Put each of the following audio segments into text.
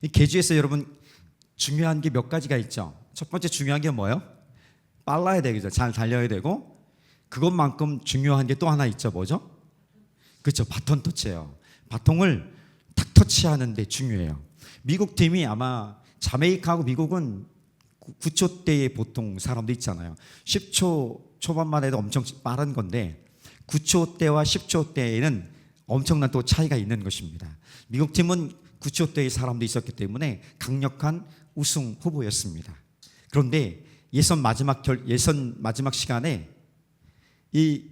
이 계주에서 여러분 중요한 게 몇 가지가 있죠. 첫 번째 중요한 게 뭐예요? 빨라야 되겠죠. 잘 달려야 되고, 그것만큼 중요한 게 또 하나 있죠. 뭐죠? 그렇죠. 바톤 터치예요. 바통을 탁 터치하는 데 중요해요. 미국 팀이 아마 자메이카하고 미국은 9초 대에 보통 사람도 있잖아요. 10초 초반만 해도 엄청 빠른 건데 9초 대와 10초 대에는 엄청난 또 차이가 있는 것입니다. 미국 팀은 9초 대의 사람도 있었기 때문에 강력한 우승 후보였습니다. 그런데 예선 마지막 시간에 이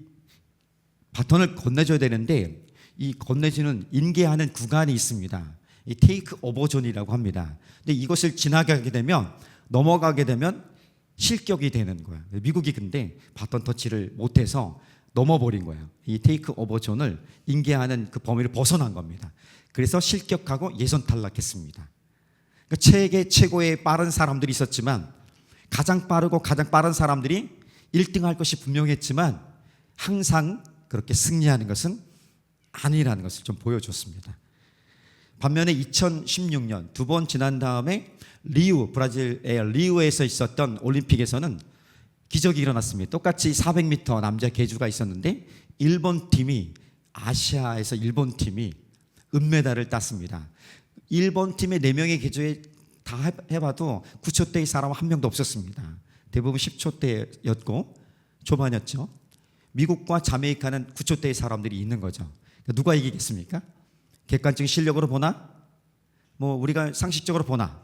바톤을 건네줘야 되는데 이 건네주는 인계하는 구간이 있습니다. 이 테이크 오버 존이라고 합니다. 근데 이것을 지나가게 되면 넘어가게 되면 실격이 되는 거예요. 미국이 근데 바톤 터치를 못해서 넘어버린 거예요. 이 테이크 오버 존을 인계하는 그 범위를 벗어난 겁니다. 그래서 실격하고 예선 탈락했습니다. 그러니까 세계 최고의 빠른 사람들이 있었지만 가장 빠르고 가장 빠른 사람들이 1등할 것이 분명했지만 항상 그렇게 승리하는 것은 아니라는 것을 좀 보여줬습니다. 반면에 2016년 두 번 지난 다음에 브라질의 리우에서 있었던 올림픽에서는 기적이 일어났습니다. 똑같이 400m 남자 계주가 있었는데 아시아에서 일본 팀이 은메달을 땄습니다. 일본 팀의 4명의 계주에 다 해봐도 9초대의 사람 한 명도 없었습니다. 대부분 10초대였고 초반이었죠. 미국과 자메이카는 9초대의 사람들이 있는 거죠. 누가 이기겠습니까? 객관적인 실력으로 보나? 우리가 상식적으로 보나?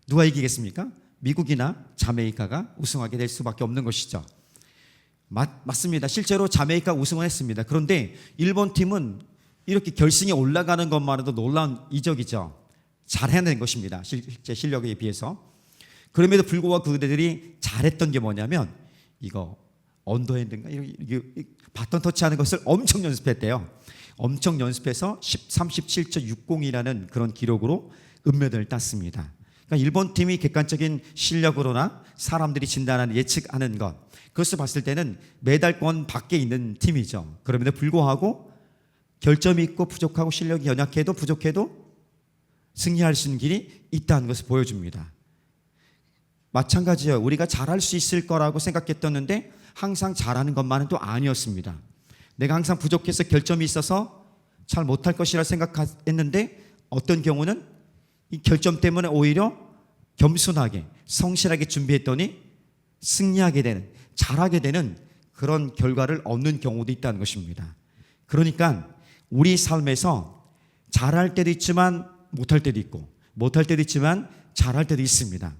누가 이기겠습니까? 미국이나 자메이카가 우승하게 될 수밖에 없는 것이죠. 맞습니다. 실제로 자메이카 우승을 했습니다. 그런데 일본 팀은 이렇게 결승에 올라가는 것만으로도 놀라운 이적이죠. 잘 해낸 것입니다. 실제 실력에 비해서. 그럼에도 불구하고 그들이 잘했던 게 뭐냐면 이거 언더핸드인가? 바톤 터치하는 것을 엄청 연습했대요. 엄청 연습해서 37초 60이라는 그런 기록으로 은메달을 땄습니다. 그러니까 일본 팀이 객관적인 실력으로나 사람들이 진단하는 예측하는 것, 그것을 봤을 때는 메달권 밖에 있는 팀이죠. 그럼에도 불구하고 결점이 있고 부족하고 실력이 연약해도 부족해도 승리할 수 있는 길이 있다는 것을 보여줍니다. 마찬가지예요. 우리가 잘할 수 있을 거라고 생각했었는데 항상 잘하는 것만은 또 아니었습니다. 내가 항상 부족해서 결점이 있어서 잘 못할 것이라 생각했는데 어떤 경우는 이 결점 때문에 오히려 겸손하게 성실하게 준비했더니 승리하게 되는, 잘하게 되는 그런 결과를 얻는 경우도 있다는 것입니다. 그러니까 우리 삶에서 잘할 때도 있지만 못할 때도 있고 못할 때도 있지만 잘할 때도 있습니다.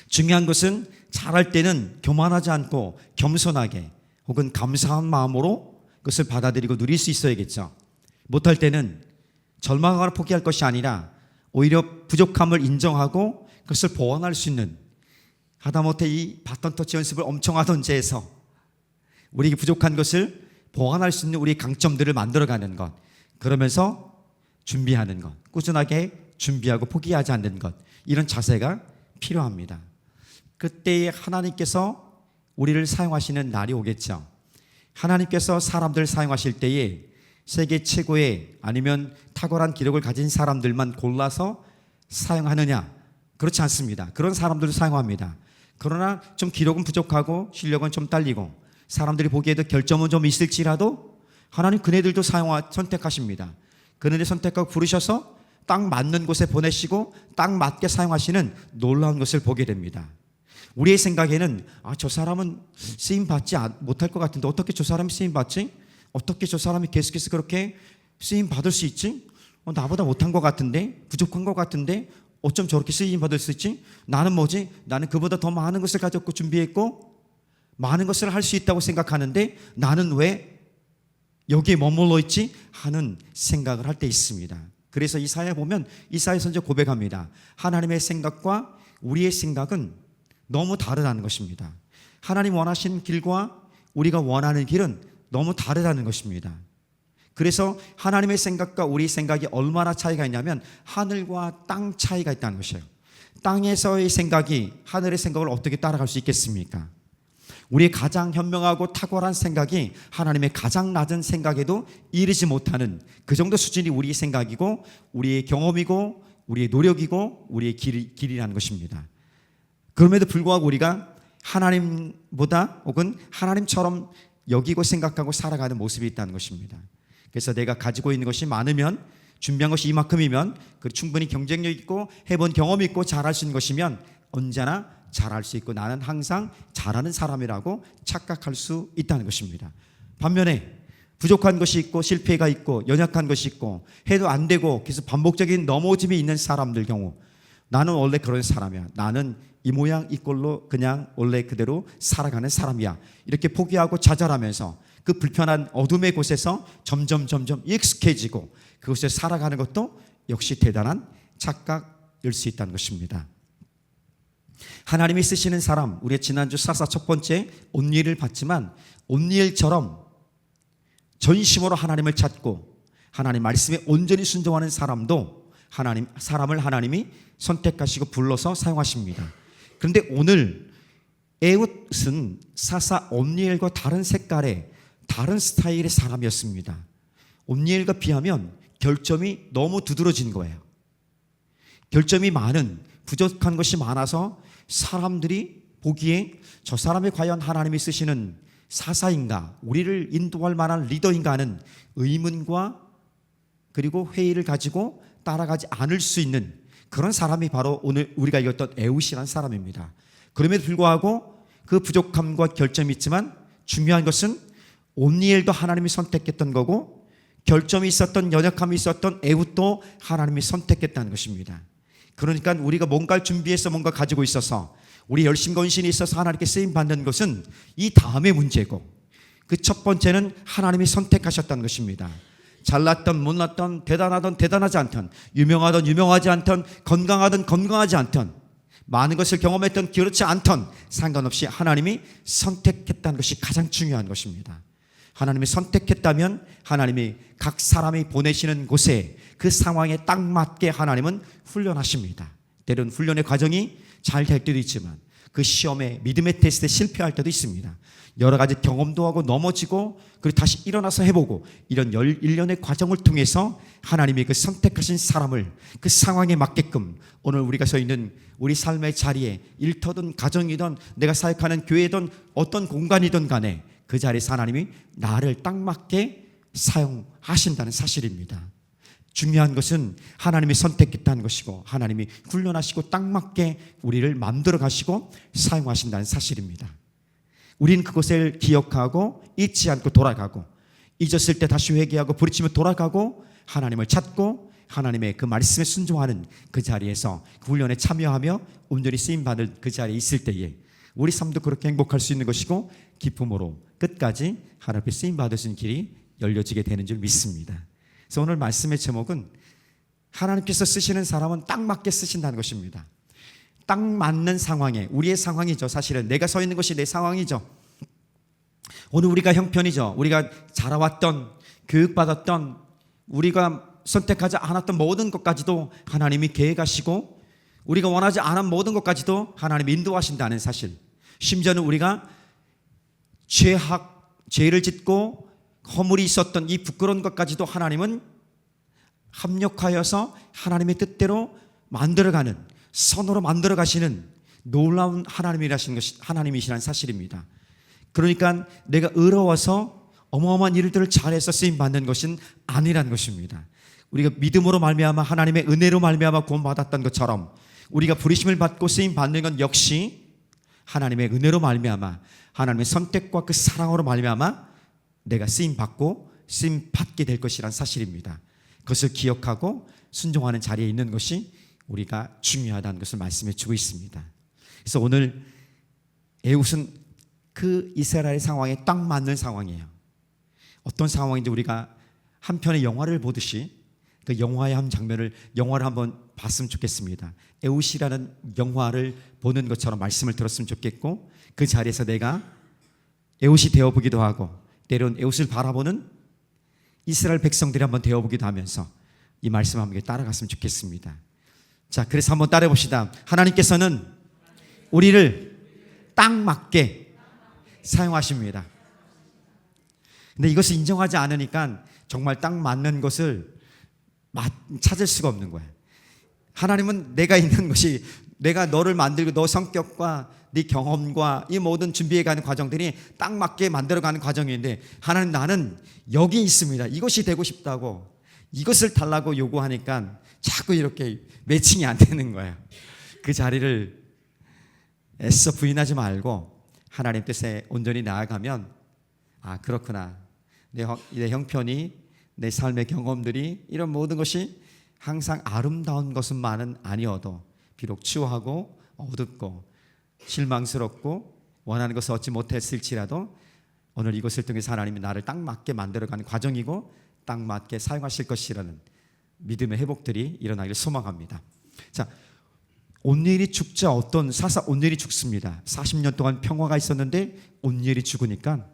중요한 것은 잘할 때는 교만하지 않고 겸손하게 혹은 감사한 마음으로 그것을 받아들이고 누릴 수 있어야겠죠. 못할 때는 절망하거나 포기할 것이 아니라 오히려 부족함을 인정하고 그것을 보완할 수 있는, 하다못해 이 바톤 터치 연습을 엄청 하던지 해서 우리에게 부족한 것을 보완할 수 있는 우리의 강점들을 만들어가는 것, 그러면서 준비하는 것, 꾸준하게 준비하고 포기하지 않는 것, 이런 자세가 필요합니다. 그때 하나님께서 우리를 사용하시는 날이 오겠죠. 하나님께서 사람들을 사용하실 때에 세계 최고의 아니면 탁월한 기록을 가진 사람들만 골라서 사용하느냐? 그렇지 않습니다. 그런 사람들을 사용합니다. 그러나 좀 기록은 부족하고 실력은 좀 딸리고 사람들이 보기에도 결점은 좀 있을지라도 하나님 그네들도 선택하십니다. 그네들 선택하고 부르셔서 딱 맞는 곳에 보내시고 딱 맞게 사용하시는 놀라운 것을 보게 됩니다. 우리의 생각에는 저 사람은 쓰임받지 못할 것 같은데 어떻게 저 사람이 쓰임받지? 어떻게 저 사람이 계속해서 그렇게 쓰임받을 수 있지? 나보다 못한 것 같은데? 부족한 것 같은데? 어쩜 저렇게 쓰임받을 수 있지? 나는 뭐지? 나는 그보다 더 많은 것을 가졌고 준비했고 많은 것을 할 수 있다고 생각하는데 나는 왜 여기에 머물러 있지? 하는 생각을 할 때 있습니다. 그래서 이사야 보면 이사야 선지자 고백합니다. 하나님의 생각과 우리의 생각은 너무 다르다는 것입니다. 하나님 원하시는 길과 우리가 원하는 길은 너무 다르다는 것입니다. 그래서 하나님의 생각과 우리 생각이 얼마나 차이가 있냐면 하늘과 땅 차이가 있다는 것이에요. 땅에서의 생각이 하늘의 생각을 어떻게 따라갈 수 있겠습니까? 우리의 가장 현명하고 탁월한 생각이 하나님의 가장 낮은 생각에도 이르지 못하는 그 정도 수준이 우리의 생각이고 우리의 경험이고 우리의 노력이고 우리의 길이라는 것입니다. 그럼에도 불구하고 우리가 하나님보다 혹은 하나님처럼 여기고 생각하고 살아가는 모습이 있다는 것입니다. 그래서 내가 가지고 있는 것이 많으면, 준비한 것이 이만큼이면, 충분히 경쟁력 있고 해본 경험이 있고 잘할 수 있는 것이면 언제나 잘할 수 있고 나는 항상 잘하는 사람이라고 착각할 수 있다는 것입니다. 반면에 부족한 것이 있고 실패가 있고 연약한 것이 있고 해도 안 되고 계속 반복적인 넘어짐이 있는 사람들 경우, 나는 원래 그런 사람이야, 나는 이 모양 이 꼴로 그냥 원래 그대로 살아가는 사람이야, 이렇게 포기하고 좌절하면서 그 불편한 어둠의 곳에서 점점 익숙해지고 그곳에 살아가는 것도 역시 대단한 착각일 수 있다는 것입니다. 하나님이 쓰시는 사람, 우리의 지난주 사사 첫 번째 온니엘을 봤지만 온니엘처럼 전심으로 하나님을 찾고 하나님 말씀에 온전히 순종하는 사람도 사람을 하나님이 선택하시고 불러서 사용하십니다. 그런데 오늘 에훗은 사사 온니엘과 다른 색깔의 다른 스타일의 사람이었습니다. 온니엘과 비하면 결점이 너무 두드러진 거예요. 결점이 많은, 부족한 것이 많아서 사람들이 보기에 저 사람이 과연 하나님이 쓰시는 사사인가, 우리를 인도할 만한 리더인가 하는 의문과 그리고 회의를 가지고 따라가지 않을 수 있는 그런 사람이 바로 오늘 우리가 읽었던 에훗이라는 사람입니다. 그럼에도 불구하고 그 부족함과 결점이 있지만 중요한 것은 온니엘도 하나님이 선택했던 거고 결점이 있었던, 연약함이 있었던 에훗도 하나님이 선택했다는 것입니다. 그러니까 우리가 뭔가를 준비해서 뭔가 가지고 있어서 우리 열심 건신이 있어서 하나님께 쓰임 받는 것은 이 다음의 문제고, 그 첫 번째는 하나님이 선택하셨다는 것입니다. 잘났던 못났던, 대단하던 대단하지 않던, 유명하던 유명하지 않던, 건강하던 건강하지 않던, 많은 것을 경험했던 그렇지 않던 상관없이 하나님이 선택했다는 것이 가장 중요한 것입니다. 하나님이 선택했다면 하나님이 각 사람이 보내시는 곳에 그 상황에 딱 맞게 하나님은 훈련하십니다. 때론 훈련의 과정이 잘 될 때도 있지만 그 시험에, 믿음의 테스트에 실패할 때도 있습니다. 여러 가지 경험도 하고 넘어지고 그리고 다시 일어나서 해보고, 이런 일련의 과정을 통해서 하나님이 그 선택하신 사람을 그 상황에 맞게끔 오늘 우리가 서 있는 우리 삶의 자리에, 일터든 가정이든 내가 사역하는 교회든 어떤 공간이든 간에 그 자리에서 하나님이 나를 딱 맞게 사용하신다는 사실입니다. 중요한 것은 하나님이 선택했다는 것이고 하나님이 훈련하시고 딱 맞게 우리를 만들어 가시고 사용하신다는 사실입니다. 우리는 그것을 기억하고 잊지 않고 돌아가고, 잊었을 때 다시 회개하고 부르치며 돌아가고 하나님을 찾고 하나님의 그 말씀에 순종하는 그 자리에서 그 훈련에 참여하며 온전히 쓰임받을 그 자리에 있을 때에 우리 삶도 그렇게 행복할 수 있는 것이고 기쁨으로 끝까지 하나님 앞에 쓰임받을 수 있는 길이 열려지게 되는 줄 믿습니다. 그래서 오늘 말씀의 제목은 하나님께서 쓰시는 사람은 딱 맞게 쓰신다는 것입니다. 딱 맞는 상황에, 우리의 상황이죠. 사실은 내가 서 있는 것이 내 상황이죠. 오늘 우리가 형편이죠. 우리가 자라왔던, 교육받았던, 우리가 선택하지 않았던 모든 것까지도 하나님이 계획하시고 우리가 원하지 않은 모든 것까지도 하나님이 인도하신다는 사실, 심지어는 우리가 죄를 짓고 허물이 있었던 이 부끄러운 것까지도 하나님은 합력하여서 하나님의 뜻대로 만들어가는, 선으로 만들어 가시는 놀라운 하나님이시라는 사실입니다. 그러니까 내가 의로워서 어마어마한 일들을 잘해서 쓰임받는 것은 아니라는 것입니다. 우리가 믿음으로 말미암아 하나님의 은혜로 말미암아 구원받았던 것처럼 우리가 부르심을 받고 쓰임받는 건 역시 하나님의 은혜로 말미암아 하나님의 선택과 그 사랑으로 말미암아 내가 쓰임받고 쓰임받게 될 것이란 사실입니다. 그것을 기억하고 순종하는 자리에 있는 것이 우리가 중요하다는 것을 말씀해 주고 있습니다. 그래서 오늘 에훗은 그 이스라엘 상황에 딱 맞는 상황이에요. 어떤 상황인지 우리가 한 편의 영화를 보듯이 그 영화의 한 장면을, 영화를 한번 봤으면 좋겠습니다. 에훗이라는 영화를 보는 것처럼 말씀을 들었으면 좋겠고, 그 자리에서 내가 에훗이 되어보기도 하고 때론 에훗을 바라보는 이스라엘 백성들이 한번 되어보기도 하면서 이 말씀 함께 따라갔으면 좋겠습니다. 자, 그래서 한번 따라해 봅시다. 하나님께서는 우리를 딱 맞게 사용하십니다. 근데 이것을 인정하지 않으니까 정말 딱 맞는 것을 찾을 수가 없는 거예요. 하나님은 내가 있는 것이, 내가 너를 만들고 너 성격과 네 경험과 이 모든 준비해가는 과정들이 딱 맞게 만들어가는 과정인데, 하나님 나는 여기 있습니다, 이것이 되고 싶다고 이것을 달라고 요구하니까 자꾸 이렇게 매칭이 안 되는 거예요. 그 자리를 애써 부인하지 말고 하나님 뜻에 온전히 나아가면, 아 그렇구나, 내 형편이, 내 삶의 경험들이, 이런 모든 것이 항상 아름다운 것은만은 아니어도 비록 추하고 어둡고 실망스럽고 원하는 것을 얻지 못했을지라도 오늘 이것을 통해서 하나님이 나를 딱 맞게 만들어가는 과정이고 딱 맞게 사용하실 것이라는 믿음의 회복들이 일어나기를 소망합니다. 자, 온일이 죽자 어떤 온일이 죽습니다. 40년 동안 평화가 있었는데 온일이 죽으니까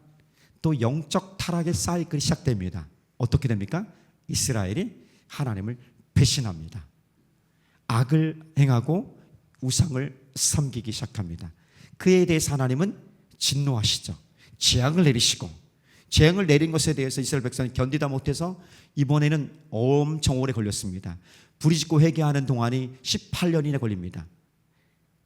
또 영적 타락의 사이클이 시작됩니다. 어떻게 됩니까? 이스라엘이 하나님을 배신합니다. 악을 행하고 우상을 섬기기 시작합니다. 그에 대해서 하나님은 진노하시죠. 재앙을 내리시고, 재앙을 내린 것에 대해서 이스라엘 백성이 견디다 못해서 이번에는 엄청 오래 걸렸습니다. 부르짖고 회개하는 동안이 18년이나 걸립니다.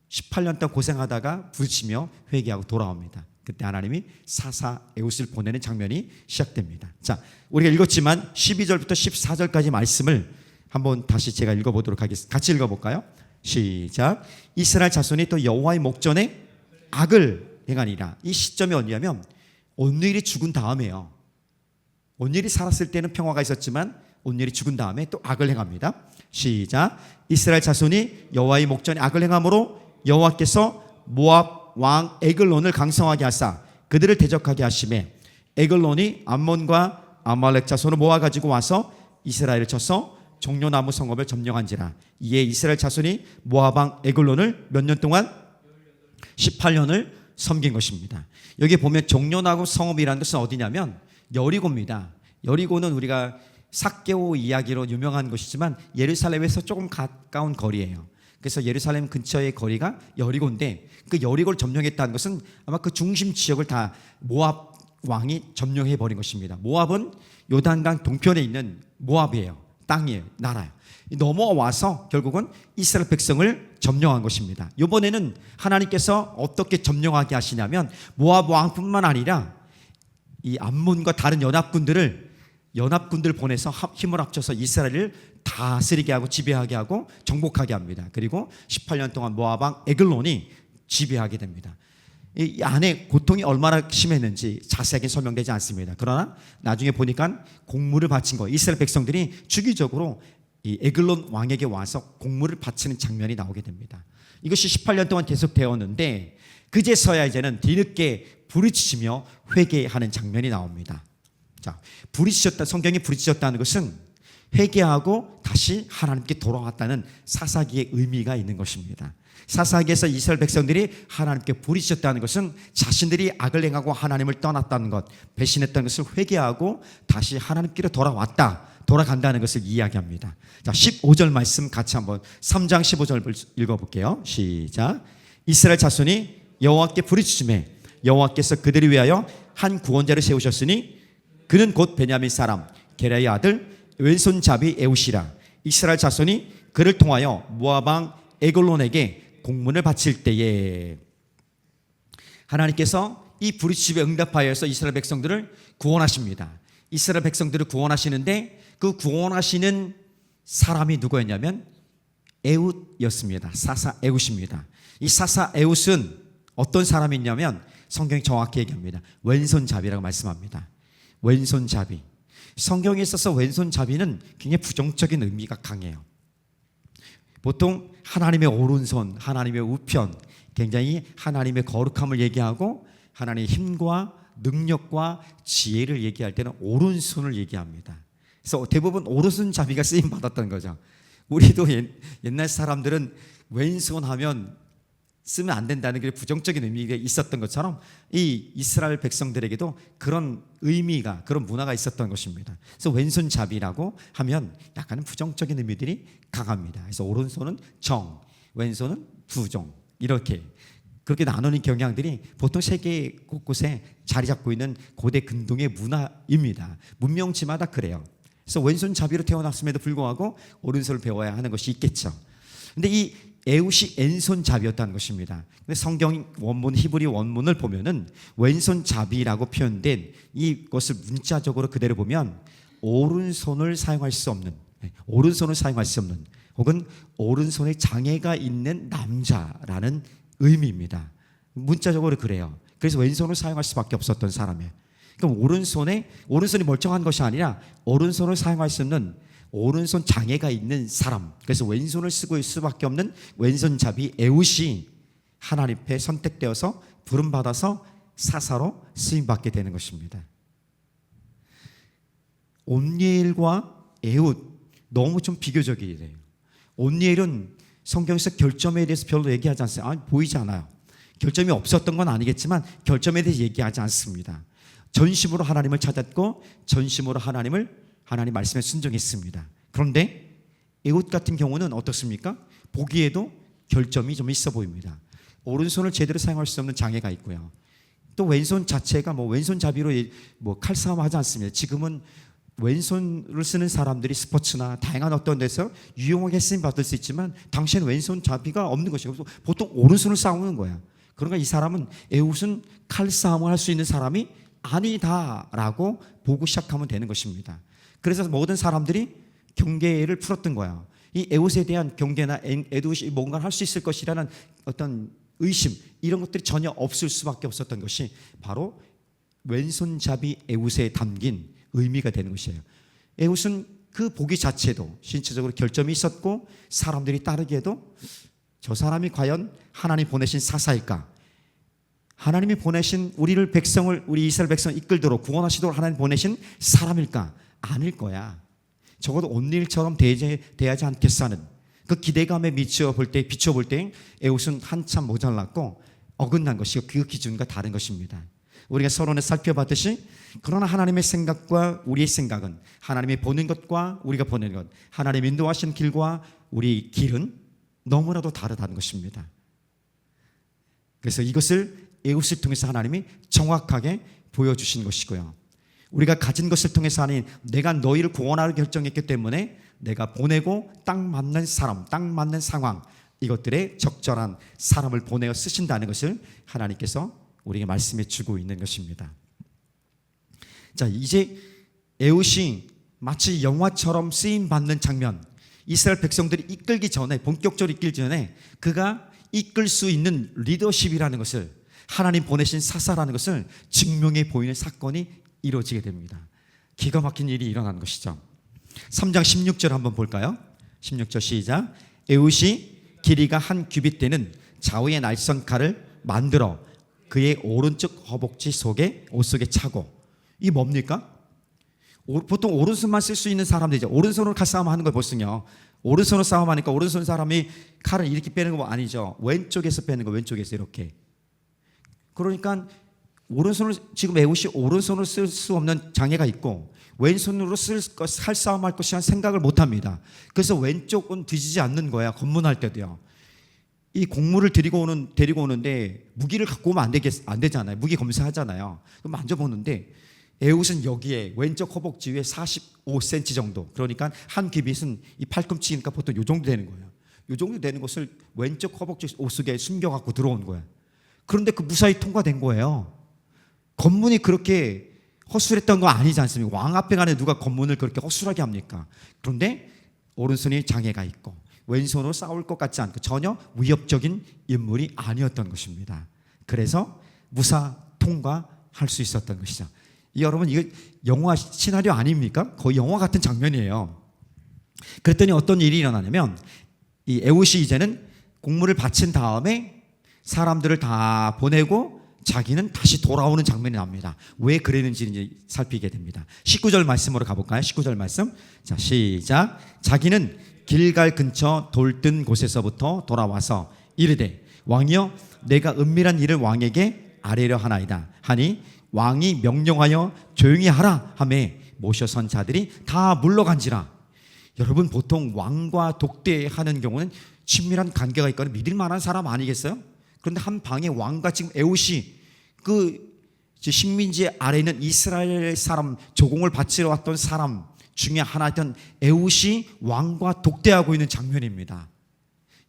18년 동안 고생하다가 부르짖으며 회개하고 돌아옵니다. 그때 하나님이 사사 에웃을 보내는 장면이 시작됩니다. 자, 우리가 읽었지만 12절부터 14절까지 말씀을 한번 다시 제가 읽어보도록 하겠습니다. 같이 읽어볼까요? 시작. 이스라엘 자손이 또 여호와의 목전에 악을 행하니라. 이 시점이 언제냐면 온일이 죽은 다음에요. 온일이 살았을 때는 평화가 있었지만 온일이 죽은 다음에 또 악을 행합니다. 시작. 이스라엘 자손이 여호와의 목전에 악을 행함으로 여호와께서 모압 왕 에글론을 강성하게 하사 그들을 대적하게 하시매 에글론이 암몬과 아말렉 자손을 모아가지고 와서 이스라엘을 쳐서 종려나무 성읍을 점령한지라. 이에 이스라엘 자손이 모압 왕 에글론을 몇 년 동안? 18년을 섬긴 것입니다. 여기 보면 종려나무 성읍이라는 것은 어디냐면 여리고입니다. 여리고는 우리가 삭개오 이야기로 유명한 곳이지만 예루살렘에서 조금 가까운 거리예요. 그래서 예루살렘 근처의 거리가 여리고인데, 그 여리고를 점령했다는 것은 아마 그 중심 지역을 다 모압 왕이 점령해 버린 것입니다. 모압은 요단강 동편에 있는 모압이에요. 땅이에요. 나라예요. 넘어와서 결국은 이스라엘 백성을 점령한 것입니다. 이번에는 하나님께서 어떻게 점령하게 하시냐면 모압 왕뿐만 아니라 이 암몬과 다른 연합군들 보내서 힘을 합쳐서 이스라엘을 다스리게 하고 지배하게 하고 정복하게 합니다. 그리고 18년 동안 모압 왕 에글론이 지배하게 됩니다. 이 안에 고통이 얼마나 심했는지 자세하게 설명되지 않습니다. 그러나 나중에 보니까 공물을 바친 거, 이스라엘 백성들이 주기적으로 이 에글론 왕에게 와서 공물을 바치는 장면이 나오게 됩니다. 이것이 18년 동안 계속되었는데 그제서야 이제는 뒤늦게 부르짖으며 회개하는 장면이 나옵니다. 자, 성경이 부르짖었다는 것은 회개하고 다시 하나님께 돌아왔다는 사사기의 의미가 있는 것입니다. 사사기에서 이스라엘 백성들이 하나님께 부르짖었다는 것은 자신들이 악을 행하고 하나님을 떠났다는 것, 배신했다는 것을 회개하고 다시 하나님께로 돌아간다는 것을 이야기합니다. 자, 15절 말씀 같이 한번 3장 15절 읽어볼게요. 시작. 이스라엘 자손이 여호와께 부르짖으매 여호와께서 그들을 위하여 한 구원자를 세우셨으니 그는 곧 베냐민 사람 게라의 아들 왼손잡이 에웃이라. 이스라엘 자손이 그를 통하여 모압 왕 에글론에게 공문을 바칠 때에 하나님께서 이 부르짖음에 응답하여서 이스라엘 백성들을 구원하십니다. 이스라엘 백성들을 구원하시는데 그 구원하시는 사람이 누구였냐면 에웃이었습니다. 사사 에웃입니다. 이 사사 에웃은 어떤 사람이 있냐면 성경이 정확히 얘기합니다. 왼손잡이라고 말씀합니다. 왼손잡이. 성경에 있어서 왼손잡이는 굉장히 부정적인 의미가 강해요. 보통 하나님의 오른손, 하나님의 우편, 굉장히 하나님의 거룩함을 얘기하고 하나님의 힘과 능력과 지혜를 얘기할 때는 오른손을 얘기합니다. 그래서 대부분 오른손잡이가 쓰임 받았던 거죠. 우리도 옛날 사람들은 왼손 하면 쓰면 안 된다는 게 부정적인 의미가 있었던 것처럼 이 이스라엘 백성들에게도 그런 의미가, 그런 문화가 있었던 것입니다. 그래서 왼손잡이라고 하면 약간 부정적인 의미들이 강합니다. 그래서 오른손은 정, 왼손은 부정, 이렇게 그렇게 나누는 경향들이 보통 세계 곳곳에 자리 잡고 있는 고대 근동의 문화입니다. 문명지마다 그래요. 그래서 왼손잡이로 태어났음에도 불구하고 오른손을 배워야 하는 것이 있겠죠. 근데 이 에훗이 왼손잡이였다는 것입니다. 근데 성경 원문 히브리 원문을 보면은 왼손잡이라고 표현된 이것을 문자적으로 그대로 보면 오른손을 사용할 수 없는, 오른손을 사용할 수 없는, 혹은 오른손에 장애가 있는 남자라는 의미입니다. 문자적으로 그래요. 그래서 왼손을 사용할 수밖에 없었던 사람이에요. 그럼 오른손이 멀쩡한 것이 아니라 오른손을 사용할 수 없는 오른손 장애가 있는 사람, 그래서 왼손을 쓰고 있을 수밖에 없는 왼손잡이 에훗이 하나님 앞에 선택되어서 부름받아서 사사로 쓰임받게 되는 것입니다. 온니엘과 에훗 너무 좀 비교적이래요. 온니엘은 성경에서 결점에 대해서 별로 얘기하지 않습니다. 보이지 않아요. 결점이 없었던 건 아니겠지만 결점에 대해서 얘기하지 않습니다. 전심으로 하나님을 찾았고 전심으로 하나님 말씀에 순종했습니다. 그런데 에훗 같은 경우는 어떻습니까? 보기에도 결점이 좀 있어 보입니다. 오른손을 제대로 사용할 수 없는 장애가 있고요. 또 왼손 자체가 왼손잡이로 칼싸움 하지 않습니다. 지금은 왼손을 쓰는 사람들이 스포츠나 다양한 어떤 데서 유용하게 쓰임 받을 수 있지만 당시에는 왼손잡이가 없는 것이고 보통 오른손을 싸우는 거야. 그러니까 이 사람은 에훗은 칼싸움을 할 수 있는 사람이 아니다라고 보고 시작하면 되는 것입니다. 그래서 모든 사람들이 경계를 풀었던 거야. 이 에훗에 대한 경계나 에훗이 뭔가 할 수 있을 것이라는 어떤 의심, 이런 것들이 전혀 없을 수밖에 없었던 것이 바로 왼손잡이 에훗에 담긴 의미가 되는 것이에요. 에훗은 그 보기 자체도 신체적으로 결점이 있었고 사람들이 따르기에도 저 사람이 과연 하나님 보내신 사사일까? 하나님이 보내신 우리 이스라엘 백성을 이끌도록 구원하시도록 하나님 보내신 사람일까? 아닐 거야. 적어도 온니엘처럼 대하지 않겠어 하는 그 기대감에 비춰볼 때 에훗은 한참 모자랐고 어긋난 것이고 그 기준과 다른 것입니다. 우리가 서론에 살펴봤듯이 그러나 하나님의 생각과 우리의 생각은, 하나님이 보는 것과 우리가 보는 것, 하나님 인도하신 길과 우리 길은 너무나도 다르다는 것입니다. 그래서 이것을 에훗을 통해서 하나님이 정확하게 보여주신 것이고요. 우리가 가진 것을 통해서 하나님, 내가 너희를 구원하려 결정했기 때문에 내가 보내고 딱 맞는 사람, 딱 맞는 상황, 이것들에 적절한 사람을 보내어 쓰신다는 것을 하나님께서 우리에게 말씀해 주고 있는 것입니다. 자, 이제 에훗이 마치 영화처럼 쓰임 받는 장면, 이스라엘 백성들이 이끌기 전에, 본격적으로 이끌기 전에 그가 이끌 수 있는 리더십이라는 것을, 하나님 보내신 사사라는 것을 증명해 보이는 사건이 이루어지게 됩니다. 기가 막힌 일이 일어나는 것이죠. 3장 16절 한번 볼까요? 16절 시작. 에훗이 길이가 한 규빗 되는 좌우의 날선 칼을 만들어 그의 오른쪽 허벅지 속에 옷 속에 차고. 이 뭡니까? 보통 오른손만 쓸 수 있는 사람들이죠. 오른손으로 칼싸움 하는 걸 보시면요, 오른손으로 싸움하니까 오른손 사람이 칼을 이렇게 빼는 거 아니죠. 왼쪽에서 빼는 거, 왼쪽에서 이렇게. 그러니까 오른손을, 지금 에훗이 오른손으로 쓸 수 없는 장애가 있고 왼손으로 칼싸움할 것이라는 생각을 못합니다. 그래서 왼쪽은 뒤지지 않는 거야. 검문할 때도요. 이 곡물을 데리고 오는데 무기를 갖고 오면 안 되잖아요. 무기 검사하잖아요. 그럼 만져보는데 에훗은 여기에 왼쪽 허벅지 위에 45cm 정도, 그러니까 한 규빗은 이 팔꿈치니까 보통 이 정도 되는 거예요. 이 정도 되는 것을 왼쪽 허벅지 옷 속에 숨겨갖고 들어온 거예요. 그런데 그 무사히 통과된 거예요. 검문이 그렇게 허술했던 거 아니지 않습니까? 왕 앞에 가는데 누가 검문을 그렇게 허술하게 합니까? 그런데 오른손이 장애가 있고 왼손으로 싸울 것 같지 않고 전혀 위협적인 인물이 아니었던 것입니다. 그래서 무사 통과할 수 있었던 것이죠. 여러분, 이거 영화 시나리오 아닙니까? 거의 영화 같은 장면이에요. 그랬더니 어떤 일이 일어나냐면 이 에훗이 이제는 공물을 바친 다음에 사람들을 다 보내고 자기는 다시 돌아오는 장면이 납니다. 왜 그랬는지 이제 살피게 됩니다. 19절 말씀으로 가볼까요? 19절 말씀. 자, 시작. 자기는 길갈 근처 돌뜬 곳에서부터 돌아와서 이르되 왕이여, 내가 은밀한 일을 왕에게 아뢰려 하나이다 하니 왕이 명령하여 조용히 하라 하매 모셔선 자들이 다 물러간지라. 여러분, 보통 왕과 독대하는 경우는 친밀한 관계가 있거나 믿을 만한 사람 아니겠어요? 그런데 한 방에 왕과 지금 에훗이 그 식민지 아래에 있는 이스라엘 사람, 조공을 바치러 왔던 사람 중에 하나였던 에훗이 왕과 독대하고 있는 장면입니다.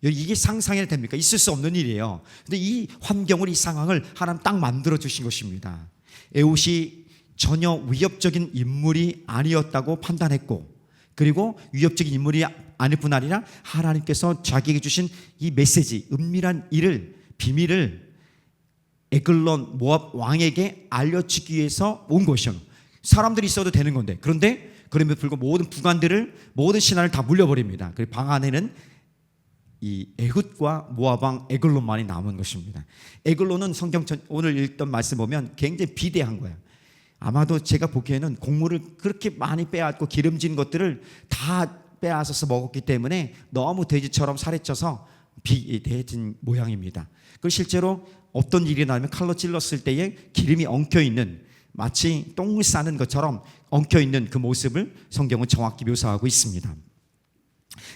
이게 상상이 됩니까? 있을 수 없는 일이에요. 근데 이 환경을, 이 상황을 하나님 딱 만들어 주신 것입니다. 에훗이 전혀 위협적인 인물이 아니었다고 판단했고, 그리고 위협적인 인물이 아닐 뿐 아니라 하나님께서 자기에게 주신 이 메시지, 은밀한 일을, 비밀을 에글론 모압 왕에게 알려주기 위해서 온 것이요. 사람들이 있어도 되는 건데, 그런데 그럼에도 불구하고 모든 부관들을, 모든 신하를 다 물려버립니다. 그리고 방 안에는 이 에훗과 모압 왕 에글론만이 남은 것입니다. 에글론은 성경 오늘 읽던 말씀 보면 굉장히 비대한 거예요. 아마도 제가 보기에는 곡물을 그렇게 많이 빼앗고 기름진 것들을 다 빼앗아서 먹었기 때문에 너무 돼지처럼 살이 쪄서 비대해진 모양입니다. 그 실제로 어떤 일이 나면 칼로 찔렀을 때에 기름이 엉켜있는, 마치 똥을 싸는 것처럼 엉켜있는 그 모습을 성경은 정확히 묘사하고 있습니다.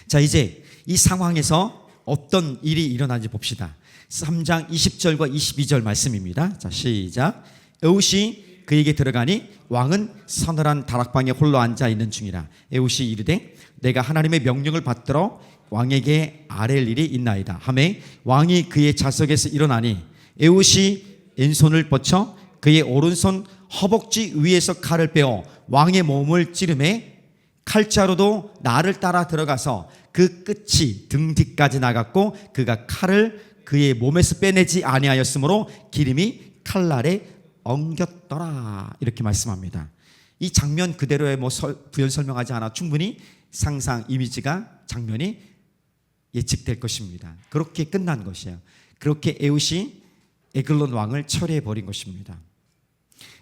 자, 이제 이 상황에서 어떤 일이 일어나는지 봅시다. 3장 20절과 22절 말씀입니다. 자, 시작. 에훗이 그에게 들어가니 왕은 서늘한 다락방에 홀로 앉아 있는 중이라. 에훗이 이르되 내가 하나님의 명령을 받들어 왕에게 아랠 일이 있나이다 하매 왕이 그의 좌석에서 일어나니 에훗이 왼손을 뻗쳐 그의 오른손 허벅지 위에서 칼을 빼어 왕의 몸을 찌르매 칼자루도 나를 따라 들어가서 그 끝이 등 뒤까지 나갔고 그가 칼을 그의 몸에서 빼내지 아니하였으므로 기름이 칼날에 엉겼더라. 이렇게 말씀합니다. 이 장면 그대로의 부연 설명하지 않아 충분히 상상, 이미지가, 장면이 예측될 것입니다. 그렇게 끝난 것이에요. 그렇게 에훗이 에글론 왕을 처리해 버린 것입니다.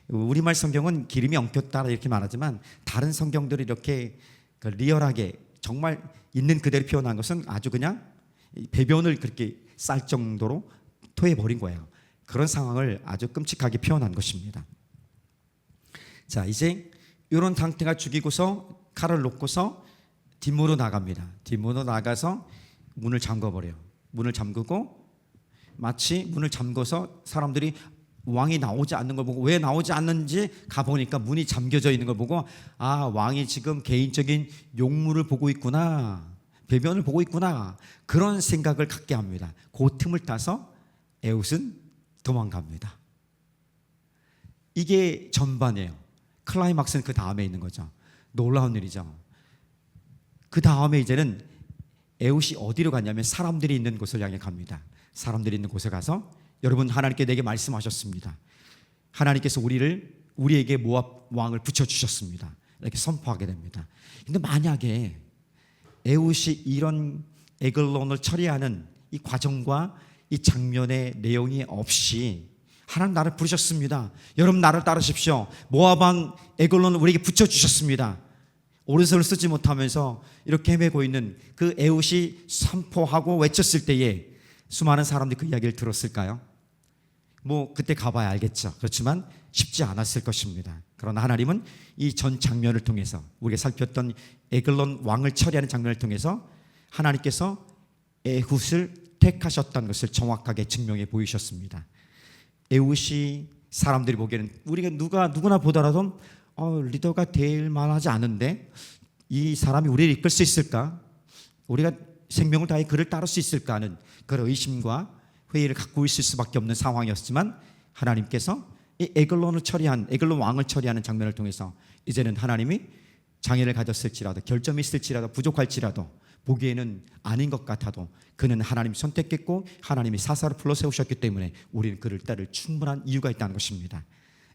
우리말 성경은 기름이 엉켰다 이렇게 말하지만 다른 성경들이 이렇게 리얼하게 정말 있는 그대로 표현한 것은 아주 그냥 배변을 그렇게 쌀 정도로 토해 버린 거예요. 그런 상황을 아주 끔찍하게 표현한 것입니다. 자, 이제 이런 상태가 죽이고서 칼을 놓고서 뒷문으로 나갑니다. 뒷문으로 나가서 문을 잠궈버려요. 문을 잠그고 마치 문을 잠궈서 사람들이 왕이 나오지 않는 걸 보고 왜 나오지 않는지 가보니까 문이 잠겨져 있는 걸 보고 아, 왕이 지금 개인적인 용무를 보고 있구나, 배변을 보고 있구나, 그런 생각을 갖게 합니다. 그 틈을 타서 에훗은 도망갑니다. 이게 전반이에요. 클라이막스는 그 다음에 있는 거죠. 놀라운 일이죠. 그 다음에 이제는 에훗이 어디로 갔냐면 사람들이 있는 곳을 향해 갑니다. 사람들이 있는 곳에 가서 여러분, 하나님께 내게 말씀하셨습니다. 하나님께서 우리에게 모압 왕을 붙여주셨습니다. 이렇게 선포하게 됩니다. 근데 만약에 에훗이 이런 에글론을 처리하는 이 과정과 이 장면의 내용이 없이 하나님 나를 부르셨습니다. 여러분 나를 따르십시오. 모압 왕 에글론을 우리에게 붙여주셨습니다. 오른손을 쓰지 못하면서 이렇게 헤매고 있는 그 에훗이 선포하고 외쳤을 때에 수많은 사람들이 그 이야기를 들었을까요? 그때 가봐야 알겠죠. 그렇지만 쉽지 않았을 것입니다. 그러나 하나님은 이 전 장면을 통해서 우리가 살폈던 에글론 왕을 처리하는 장면을 통해서 하나님께서 에훗을 택하셨다는 것을 정확하게 증명해 보이셨습니다. 에훗이 사람들이 보기에는 우리가 누구나 보더라도 리더가 될 만하지 않은데 이 사람이 우리를 이끌 수 있을까? 우리가 생명을 다해 그를 따를 수 있을까 하는 그런 의심과 회의를 갖고 있을 수밖에 없는 상황이었지만 하나님께서 이 에글론 왕을 처리하는 장면을 통해서 이제는 하나님이 장애를 가졌을지라도, 결점이 있을지라도, 부족할지라도, 보기에는 아닌 것 같아도 그는 하나님이 선택했고 하나님이 사사로 불러 세우셨기 때문에 우리는 그를 따를 충분한 이유가 있다는 것입니다.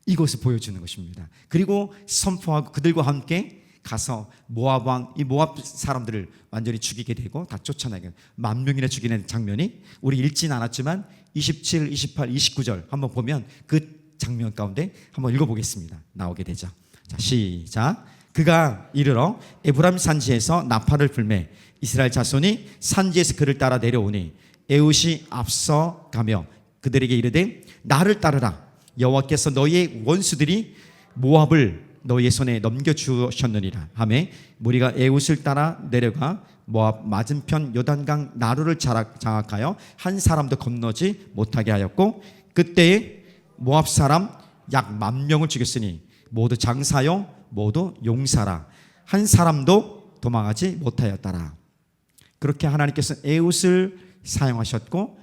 이것을 보여주는 것입니다. 그리고 선포하고 그들과 함께 가서 모압 왕, 이 모압 사람들을 완전히 죽이게 되고 다 쫓아내게 10,000명이나 죽이는 장면이 우리 읽진 않았지만 27, 28, 29절 한번 보면 그 장면 가운데 한번 읽어보겠습니다. 나오게 되죠. 자, 시작. 그가 이르러 에브라임 산지에서 나팔을 불매 이스라엘 자손이 산지에서 그를 따라 내려오니 에훗이 앞서 가며 그들에게 이르되 나를 따르라. 여호와께서 너희의 원수들이 모압을 너희의 손에 넘겨주셨느니라 하매 무리가 에훗을 따라 내려가 모압 맞은편 요단강 나루를 장악하여 한 사람도 건너지 못하게 하였고 그때에 모압 사람 약 10,000명을 죽였으니 모두 장사요 모두 용사라 한 사람도 도망하지 못하였더라. 그렇게 하나님께서 에훗을 사용하셨고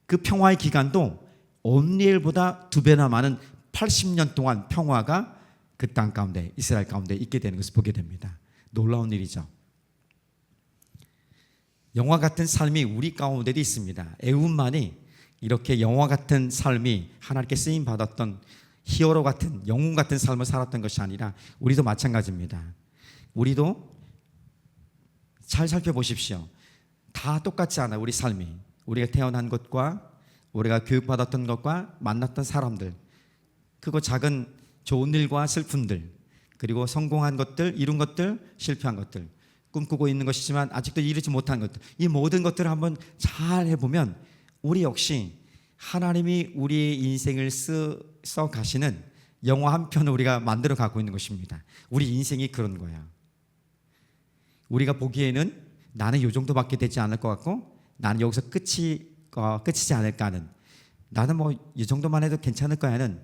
그 평화의 기간도 온니엘보다 2배나 많은 80년 동안 평화가 그 땅 가운데 이스라엘 가운데 있게 되는 것을 보게 됩니다. 놀라운 일이죠. 영화 같은 삶이 우리 가운데도 있습니다. 에훗만이 이렇게 영화 같은 삶이 하나님께 쓰임 받았던 히어로 같은 영웅 같은 삶을 살았던 것이 아니라 우리도 마찬가지입니다. 우리도 잘 살펴보십시오. 다 똑같지 않아요. 우리 삶이. 우리가 태어난 것과 우리가 교육받았던 것과 만났던 사람들, 크고 작은 좋은 일과 슬픔들, 그리고 성공한 것들, 이룬 것들, 실패한 것들, 꿈꾸고 있는 것이지만 아직도 이루지 못한 것들, 이 모든 것들을 한번 잘 해보면 우리 역시 하나님이 우리의 인생을 써 가시는 영화 한 편을 우리가 만들어 가고 있는 것입니다. 우리 인생이 그런 거야. 우리가 보기에는 나는 이 정도밖에 되지 않을 것 같고 나는 여기서 끝이지 않을까 하는, 나는 뭐 이 정도만 해도 괜찮을 거야 하는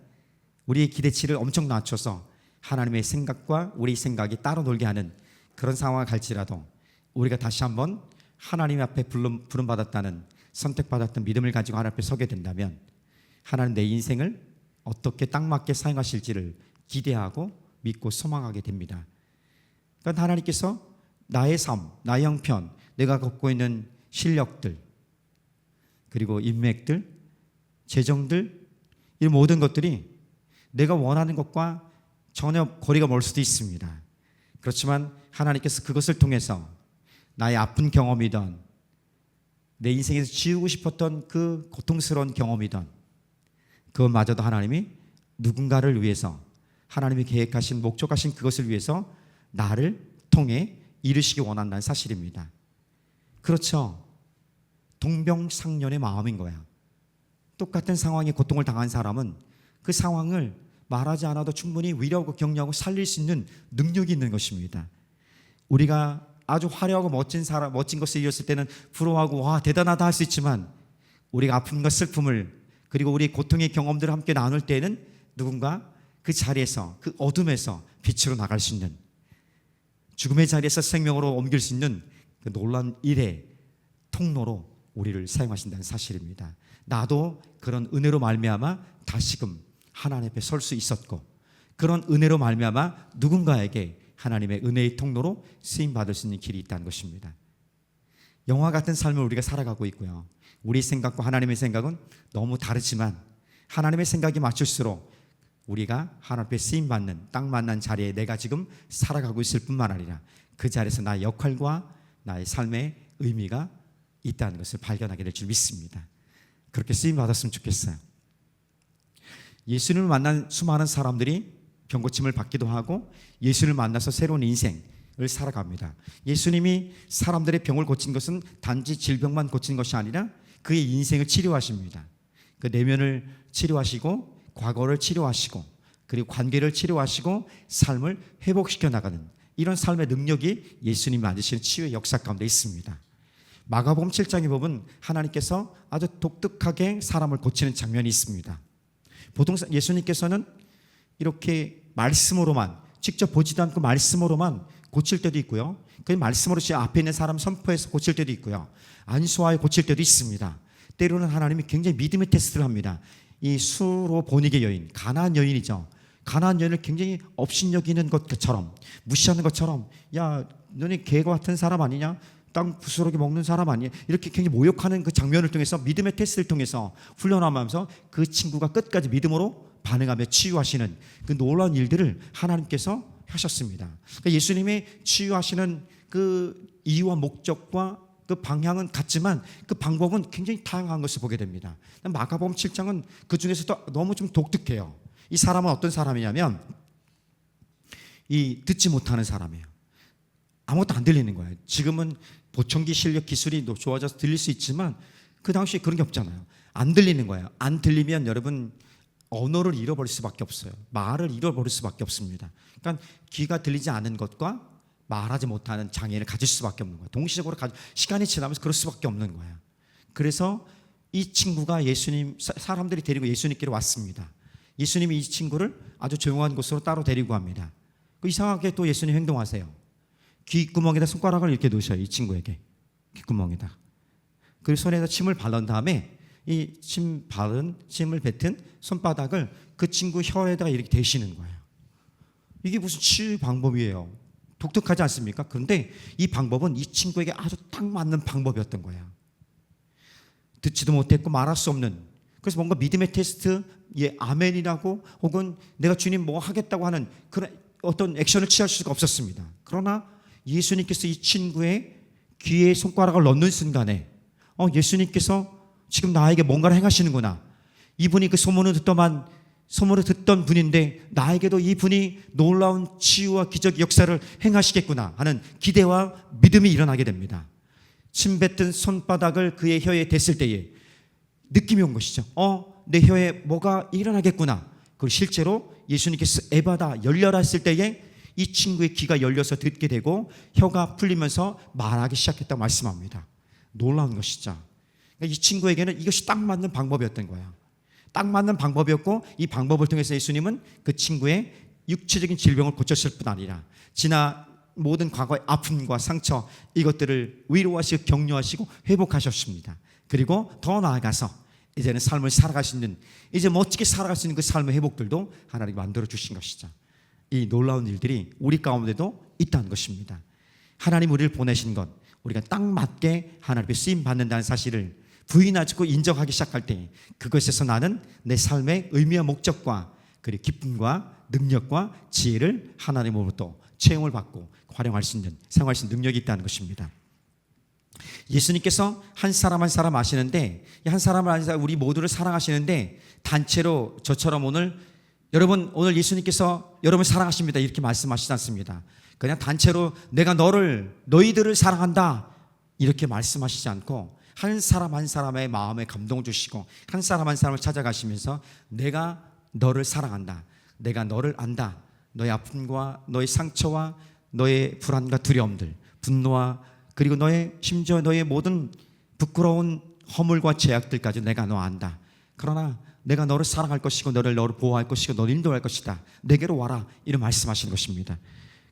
우리의 기대치를 엄청 낮춰서 하나님의 생각과 우리 생각이 따로 놀게 하는 그런 상황을 갈지라도 우리가 다시 한번 하나님 앞에 부름받았다는, 선택받았던 믿음을 가지고 하나님 앞에 서게 된다면 하나님 내 인생을 어떻게 딱 맞게 사용하실지를 기대하고 믿고 소망하게 됩니다. 그러니까 하나님께서 나의 삶, 나의 형편, 내가 갖고 있는 실력들, 그리고 인맥들, 재정들, 이 모든 것들이 내가 원하는 것과 전혀 거리가 멀 수도 있습니다. 그렇지만 하나님께서 그것을 통해서 나의 아픈 경험이든 내 인생에서 지우고 싶었던 그 고통스러운 경험이든 그것마저도 하나님이 누군가를 위해서, 하나님이 계획하신 목적하신 그것을 위해서 나를 통해 이루시기 원한다는 사실입니다. 그렇죠. 동병상련의 마음인 거야. 똑같은 상황에 고통을 당한 사람은 그 상황을 말하지 않아도 충분히 위로하고 격려하고 살릴 수 있는 능력이 있는 것입니다. 우리가 아주 화려하고 멋진 것을 이뤘을 때는 부러워하고 와 대단하다 할 수 있지만, 우리가 아픔과 슬픔을 그리고 우리 고통의 경험들을 함께 나눌 때에는 누군가 그 자리에서, 그 어둠에서 빛으로 나갈 수 있는, 죽음의 자리에서 생명으로 옮길 수 있는 그 놀라운 일의 통로로 우리를 사용하신다는 사실입니다. 나도 그런 은혜로 말미암아 다시금 하나님 앞에 설 수 있었고, 그런 은혜로 말미암아 누군가에게 하나님의 은혜의 통로로 쓰임 받을 수 있는 길이 있다는 것입니다. 영화 같은 삶을 우리가 살아가고 있고요. 우리 생각과 하나님의 생각은 너무 다르지만 하나님의 생각이 맞출수록 우리가 하나님 앞에 쓰임 받는 딱 만난 자리에 내가 지금 살아가고 있을 뿐만 아니라 그 자리에서 나의 역할과 나의 삶의 의미가 있다는 것을 발견하게 될 줄 믿습니다. 그렇게 쓰임 받았으면 좋겠어요. 예수님을 만난 수많은 사람들이 병고침을 받기도 하고 예수를 만나서 새로운 인생을 살아갑니다. 예수님이 사람들의 병을 고친 것은 단지 질병만 고친 것이 아니라 그의 인생을 치료하십니다. 그 내면을 치료하시고 과거를 치료하시고 그리고 관계를 치료하시고 삶을 회복시켜 나가는 이런 삶의 능력이 예수님이 만드시는 치유의 역사 가운데 있습니다. 마가복음 7장에 보면 하나님께서 아주 독특하게 사람을 고치는 장면이 있습니다. 보통 예수님께서는 이렇게 말씀으로만, 직접 보지도 않고 말씀으로만 고칠 때도 있고요. 그 말씀으로 제 앞에 있는 사람 선포해서 고칠 때도 있고요. 안수하여 고칠 때도 있습니다. 때로는 하나님이 굉장히 믿음의 테스트를 합니다. 이 수로보니게 여인, 가나안 여인이죠. 가나안 여인을 굉장히 업신여기는 것처럼, 무시하는 것처럼, 야 너네 개 같은 사람 아니냐? 땅 부스러기 먹는 사람 아니냐? 이렇게 굉장히 모욕하는 그 장면을 통해서, 믿음의 테스트를 통해서 훈련하면서 그 친구가 끝까지 믿음으로 반응하며 치유하시는 그 놀라운 일들을 하나님께서 하셨습니다. 그러니까 예수님이 치유하시는 그 이유와 목적과 그 방향은 같지만 그 방법은 굉장히 다양한 것을 보게 됩니다. 마가복음 7장은 그 중에서도 너무 좀 독특해요. 이 사람은 어떤 사람이냐면 이 듣지 못하는 사람이에요. 아무것도 안 들리는 거예요. 지금은 보청기 실력 기술이 좋아져서 들릴 수 있지만 그 당시에 그런 게 없잖아요. 안 들리는 거예요. 안 들리면 여러분 언어를 잃어버릴 수밖에 없어요. 말을 잃어버릴 수밖에 없습니다. 그러니까 귀가 들리지 않는 것과 말하지 못하는 장애를 가질 수밖에 없는 거예요. 동시적으로 시간이 지나면서 그럴 수밖에 없는 거예요. 그래서 이 친구가 사람들이 데리고 예수님께로 왔습니다. 예수님이 이 친구를 아주 조용한 곳으로 따로 데리고 갑니다. 이상하게 또 예수님 행동하세요. 귓구멍에다 손가락을 이렇게 놓으셔요. 이 친구에게. 귓구멍에다. 그리고 손에다 침을 바른 다음에 이 침을 뱉은 손바닥을 그 친구 혀에다가 이렇게 대시는 거예요. 이게 무슨 치유 방법이에요. 독특하지 않습니까? 그런데 이 방법은 이 친구에게 아주 딱 맞는 방법이었던 거야. 듣지도 못했고 말할 수 없는, 그래서 뭔가 믿음의 테스트, 아멘이라고 혹은 내가 주님 뭐 하겠다고 하는 그런 어떤 액션을 취할 수가 없었습니다. 그러나 예수님께서 이 친구의 귀에 손가락을 넣는 순간에 예수님께서 지금 나에게 뭔가를 행하시는구나. 이분이 그 소문을 듣던 분인데 나에게도 이분이 놀라운 치유와 기적 역사를 행하시겠구나 하는 기대와 믿음이 일어나게 됩니다. 침 뱉은 손바닥을 그의 혀에 댔을 때에 느낌이 온 것이죠. 내 혀에 뭐가 일어나겠구나. 그리고 실제로 예수님께서 에바다 열려라 했을 때에 이 친구의 귀가 열려서 듣게 되고 혀가 풀리면서 말하기 시작했다고 말씀합니다. 놀라운 것이죠. 이 친구에게는 이것이 딱 맞는 방법이었던 거예요. 딱 맞는 방법이었고 이 방법을 통해서 예수님은 그 친구의 육체적인 질병을 고쳤을 뿐 아니라 지나 모든 과거의 아픔과 상처 이것들을 위로하시고 격려하시고 회복하셨습니다. 그리고 더 나아가서 이제는 삶을 살아갈 수 있는, 이제 멋지게 살아갈 수 있는 그 삶의 회복들도 하나님이 만들어 주신 것이죠. 이 놀라운 일들이 우리 가운데도 있다는 것입니다. 하나님 우리를 보내신 것, 우리가 딱 맞게 하나님께 쓰임 받는다는 사실을 부인하고 인정하기 시작할 때 그것에서 나는 내 삶의 의미와 목적과 그리고 기쁨과 능력과 지혜를 하나님으로부터 채용을 받고 활용할 수 있는, 사용할 수 있는 능력이 있다는 것입니다. 예수님께서 한 사람 한 사람 아시는데, 한 사람을 한 사람 우리 모두를 사랑하시는데 단체로 저처럼 여러분 오늘 예수님께서 여러분을 사랑하십니다 이렇게 말씀하시지 않습니다. 그냥 단체로 내가 너희들을 사랑한다 이렇게 말씀하시지 않고 한 사람 한 사람의 마음에 감동을 주시고 한 사람 한 사람을 찾아가시면서 내가 너를 사랑한다, 내가 너를 안다, 너의 아픔과 너의 상처와 너의 불안과 두려움들, 분노와 그리고 심지어 너의 모든 부끄러운 허물과 죄악들까지 내가 너 안다. 그러나 내가 너를 사랑할 것이고 너를 보호할 것이고 너를 인도할 것이다. 내게로 와라. 이런 말씀하시는 것입니다.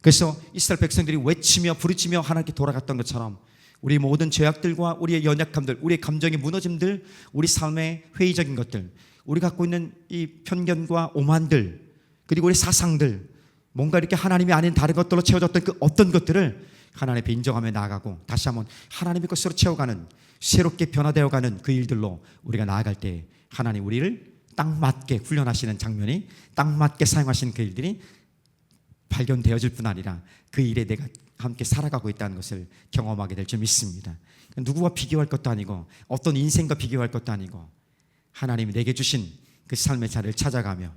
그래서 이스라엘 백성들이 외치며 부르짖며 하나님께 돌아갔던 것처럼 우리 모든 죄악들과 우리의 연약함들, 우리의 감정의 무너짐들, 우리 삶의 회의적인 것들, 우리 갖고 있는 이 편견과 오만들, 그리고 우리 사상들, 뭔가 이렇게 하나님이 아닌 다른 것들로 채워졌던 그 어떤 것들을 하나님 앞에 인정하며 나아가고 다시 한번 하나님의 것으로 채워가는, 새롭게 변화되어가는 그 일들로 우리가 나아갈 때 하나님 우리를 딱 맞게 훈련하시는 장면이, 딱 맞게 사용하시는 그 일들이 발견되어질 뿐 아니라 그 일에 내가 함께 살아가고 있다는 것을 경험하게 될 줄 믿습니다. 누구와 비교할 것도 아니고 어떤 인생과 비교할 것도 아니고 하나님이 내게 주신 그 삶의 자리를 찾아가며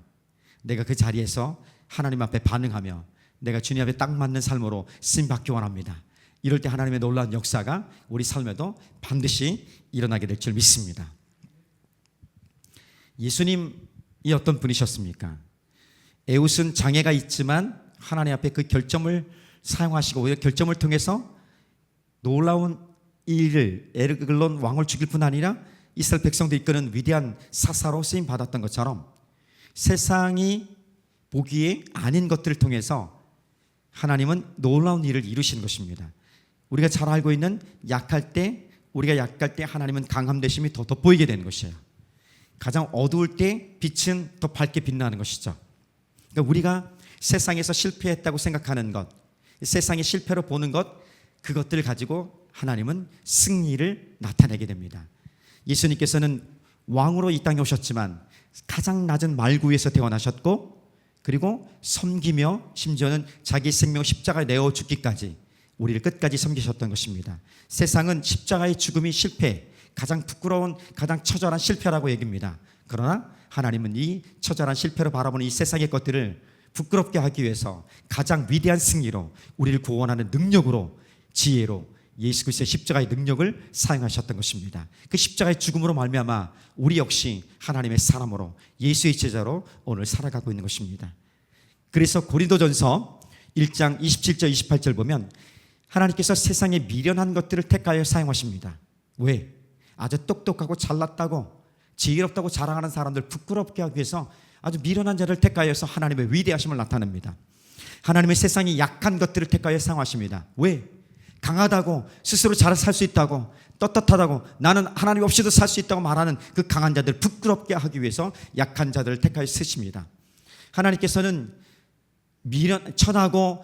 내가 그 자리에서 하나님 앞에 반응하며 내가 주님 앞에 딱 맞는 삶으로 쓰임받기 원합니다. 이럴 때 하나님의 놀라운 역사가 우리 삶에도 반드시 일어나게 될 줄 믿습니다. 예수님이 어떤 분이셨습니까? 에웃은 장애가 있지만 하나님 앞에 그 결점을 사용하시고 오히려 결점을 통해서 놀라운 일을, 에르글론 왕을 죽일 뿐 아니라 이스라엘 백성도 이끄는 위대한 사사로 쓰임 받았던 것처럼 세상이 보기에 아닌 것들을 통해서 하나님은 놀라운 일을 이루시는 것입니다. 우리가 잘 알고 있는 우리가 약할 때 하나님은 강함 되심이 더 돋보이게 되는 것이에요. 가장 어두울 때 빛은 더 밝게 빛나는 것이죠. 그러니까 우리가 세상에서 실패했다고 생각하는 것, 세상의 실패로 보는 것, 그것들을 가지고 하나님은 승리를 나타내게 됩니다. 예수님께서는 왕으로 이 땅에 오셨지만 가장 낮은 말구에서 태어나셨고 그리고 섬기며 심지어는 자기 생명 십자가에 내어 죽기까지 우리를 끝까지 섬기셨던 것입니다. 세상은 십자가의 죽음이 실패, 가장 부끄러운, 가장 처절한 실패라고 얘기합니다. 그러나 하나님은 이 처절한 실패로 바라보는 이 세상의 것들을 부끄럽게 하기 위해서 가장 위대한 승리로 우리를 구원하는 능력으로, 지혜로 예수 그리스도의 십자가의 능력을 사용하셨던 것입니다. 그 십자가의 죽음으로 말미암아 우리 역시 하나님의 사람으로 예수의 제자로 오늘 살아가고 있는 것입니다. 그래서 고린도전서 1장 27절 28절 보면 하나님께서 세상에 미련한 것들을 택하여 사용하십니다. 왜? 아주 똑똑하고 잘났다고 지혜롭다고 자랑하는 사람들 부끄럽게 하기 위해서 아주 미련한 자를 택하여서 하나님의 위대하심을 나타냅니다. 하나님의 세상이 약한 것들을 택하여 사용하십니다. 왜? 강하다고, 스스로 잘 살 수 있다고, 떳떳하다고, 나는 하나님 없이도 살 수 있다고 말하는 그 강한 자들을 부끄럽게 하기 위해서 약한 자들을 택하여 쓰십니다. 하나님께서는 천하고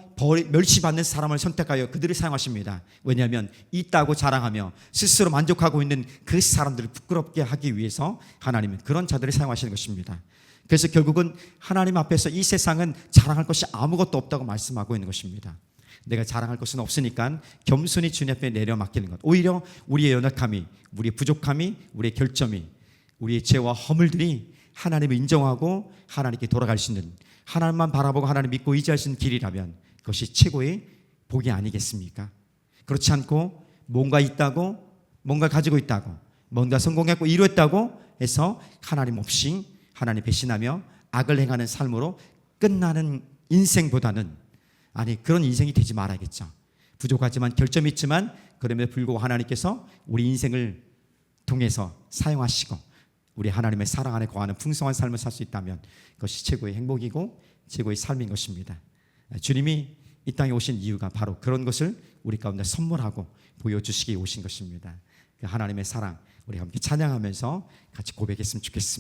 멸시받는 사람을 선택하여 그들을 사용하십니다. 왜냐하면 있다고 자랑하며 스스로 만족하고 있는 그 사람들을 부끄럽게 하기 위해서 하나님은 그런 자들을 사용하시는 것입니다. 그래서 결국은 하나님 앞에서 이 세상은 자랑할 것이 아무것도 없다고 말씀하고 있는 것입니다. 내가 자랑할 것은 없으니까 겸손히 주님 앞에 내려 맡기는 것. 오히려 우리의 연약함이, 우리의 부족함이, 우리의 결점이, 우리의 죄와 허물들이 하나님을 인정하고 하나님께 돌아갈 수 있는, 하나님만 바라보고 하나님 믿고 의지할 수 있는 길이라면 그것이 최고의 복이 아니겠습니까? 그렇지 않고 뭔가 있다고, 뭔가 가지고 있다고, 뭔가 성공했고 이루었다고 해서 하나님 없이 하나님 배신하며 악을 행하는 삶으로 끝나는 인생보다는, 아니 그런 인생이 되지 말아야겠죠. 부족하지만 결점이 있지만 그럼에도 불구하고 하나님께서 우리 인생을 통해서 사용하시고 우리 하나님의 사랑 안에 거하는 풍성한 삶을 살 수 있다면 그것이 최고의 행복이고 최고의 삶인 것입니다. 주님이 이 땅에 오신 이유가 바로 그런 것을 우리 가운데 선물하고 보여주시기 오신 것입니다. 하나님의 사랑 우리 함께 찬양하면서 같이 고백했으면 좋겠습니다.